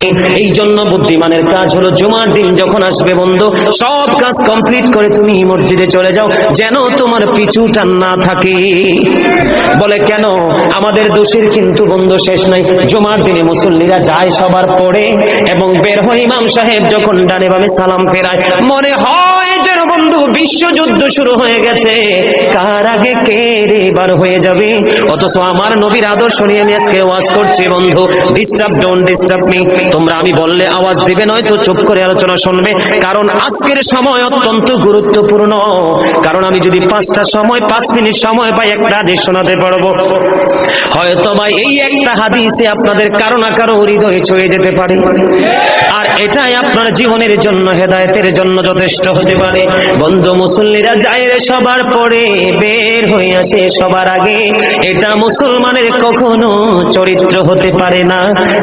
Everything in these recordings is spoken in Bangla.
এই জন্য বুদ্ধিমানের কাজ হলো জুমার দিন যখন আসবে বন্ধু, সব কাজ কমপ্লিট করে তুমি মসজিদে চলে যাও, যেন তোমার পিছু টান না থাকে। বলে কেন? আমাদের দোষের কিন্তু বন্ধু শেষ নাই। জুমার দিনে মুসল্লিরা যায় সবার পরে এবং বের হয়, ইমাম সাহেব যখন ডানে বামে সালাম ফেরায়, মনে হয় যেন বন্ধু বিশ্বযুদ্ধ শুরু হয়ে গেছে, কার আগে কে রে বার হয়ে যাবে। অথচ আমার নবীর আদর্শ নিয়ে আমি আজকে ওয়াজ করছি বন্ধু। Disturb, don't disturb me. তোমরা আমি বললে আওয়াজ দিবে, নয়তো চুপ করে আলোচনা শুনবে, কারণ আজকের সময় অত্যন্ত গুরুত্বপূর্ণ। কারণ আমি যদি 5 মিনিট সময় পাই, একটা হাদিস শোনাতে পারবো। হয়তো বা এই একটা হাদিসে আপনাদের কারো না কারো হৃদয়ে ছুঁয়ে যেতে পারে, আর এটাই আপনার জীবনের জন্য, হেদায়েতের জন্য যথেষ্ট হতে পারে। বন্ধু, মুসল্লিরা যায় রে সবার পরে, বের হয়ে আসে সবার আগে, এটা মুসলমানের কখনো চরিত্র হতে পারে না।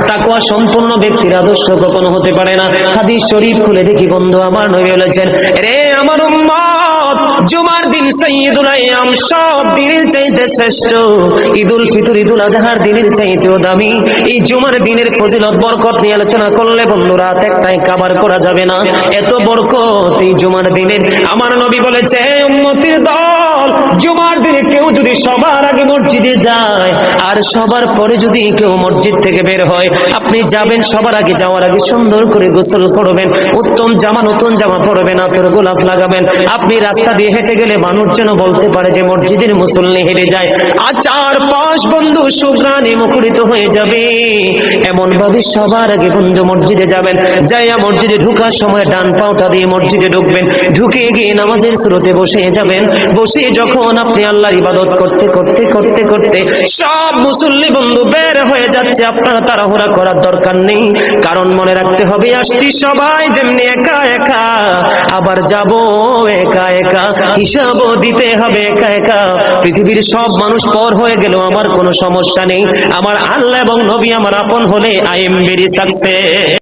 তাকওয়া সম্পূর্ণ ব্যক্তির আদর্শ কখনো হতে পারে না। হাদিস শরীফ খুলে দেখি বন্ধু, আমার নবী বলেছেন, রে আমার উম্মত, জুমার দিন সাইয়্যিদুল আইয়াম, সব দিনের চাইতে শ্রেষ্ঠ। ঈদুল ফিতর, ঈদুল আজহার দিনের চাইতেও দামি। এই জুমার দিনের ফজিলত বরকত নিয়ে আলোচনা করলে বন্ধু রাত একটাই কভার করা যাবে না, এত বরকত এই জুমার দিনের। আমার নবী বলেছে, উম্মতের দল, জুমার দিনে কেউ যদি সবার আগে মসজিদে যায় আর সবার পরে যদি কেউ মসজিদ থেকে বের হয়, আপনি যাবেন, সবার আগে যাওয়ার আগে সুন্দর করে গোসল করবেন, উত্তম জামা, নতুন জামা পরবেন, আতর গোলাপ লাগাবেন। আপনি রাস্তা দিয়ে হেঁটে গেলে মানুষ যেন বলতে পারে যে মসজিদের মুসল্লি হেঁটে যায়। আর চারপাশ বন্ধু সুঘ্রাণে মুখরিত হয়ে যাবে। এমন ভাবে সবার আগে বন্ধু মসজিদে যাবেন, যাইয়া মসজিদে ঢোকার সময় ডান পাওটা দিয়ে মসজিদে ঢুকবেন, ঢুকে গিয়ে নামাজের শুরুতে বসে যাবেন। বসে যখন আপনি আল্লাহর ইবাদত করতে করতে করতে করতে সব মুসল্লি বন্ধু বের হয়ে যাচ্ছে, আপনারা তাড়াহুড়া করার দরকার নেই। কারণ মনে রাখতে হবে, আসছি সবাই যেমনি একা একা, আবার যাব একা একা, হিসাবও দিতে হবে একা একা। পৃথিবীর সব মানুষ পর হয়ে গেল আমার কোনো সমস্যা নেই, আমার আল্লাহ এবং নবী আমার আপন হলে আই এম ভেরি সাকসেস।